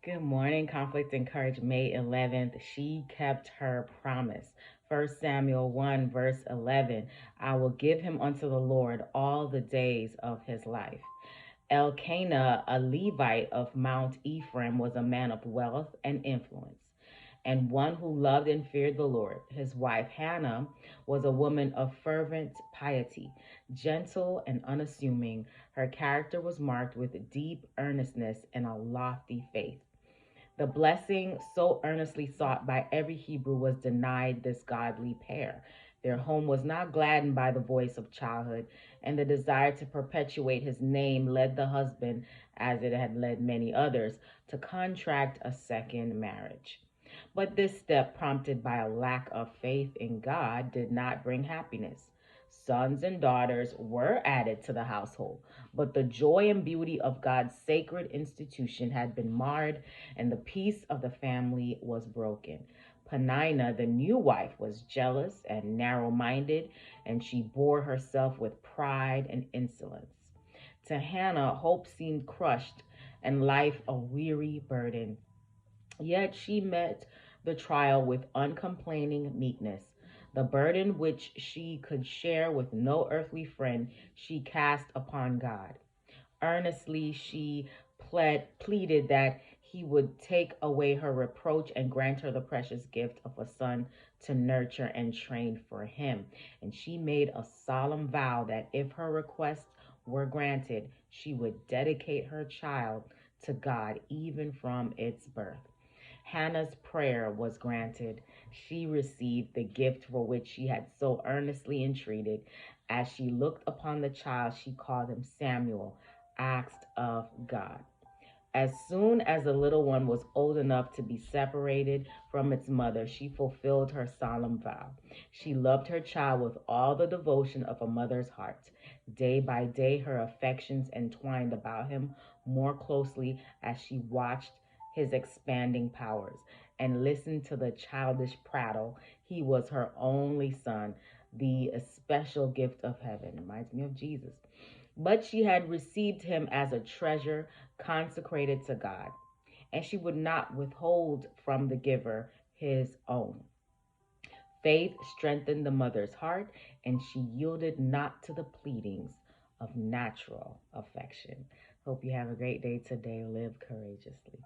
Good morning, Conflict and Courage, May 11th. She kept her promise. 1 Samuel 1, verse 11. I will give him unto the Lord all the days of his life. Elkanah, a Levite of Mount Ephraim, was a man of wealth and influence, and one who loved and feared the Lord. His wife Hannah was a woman of fervent piety, gentle and unassuming. Her character was marked with deep earnestness and a lofty faith. The blessing so earnestly sought by every Hebrew was denied this godly pair. Their home was not gladdened by the voice of childhood, and the desire to perpetuate his name led the husband, as it had led many others, to contract a second marriage. But this step, prompted by a lack of faith in God, did not bring happiness. Sons and daughters were added to the household, but the joy and beauty of God's sacred institution had been marred, and the peace of the family was broken. Penina, the new wife, was jealous and narrow minded, and she bore herself with pride and insolence. To Hannah, hope seemed crushed and life a weary burden. Yet she met the trial with uncomplaining meekness. The burden which she could share with no earthly friend, she cast upon God. Earnestly she pleaded that he would take away her reproach and grant her the precious gift of a son to nurture and train for him. And she made a solemn vow that if her request were granted, she would dedicate her child to God even from its birth. Hannah's prayer was granted. She received the gift for which she had so earnestly entreated. As she looked upon the child, she called him Samuel, asked of God. As soon as the little one was old enough to be separated from its mother, she fulfilled her solemn vow. She loved her child with all the devotion of a mother's heart. Day by day, her affections entwined about him more closely as she watched his expanding powers and listened to the childish prattle. He was her only son, the especial gift of heaven. Reminds me of Jesus. But she had received him as a treasure consecrated to God, and she would not withhold from the giver his own. Faith strengthened the mother's heart, and she yielded not to the pleadings of natural affection. Hope you have a great day today. Live courageously.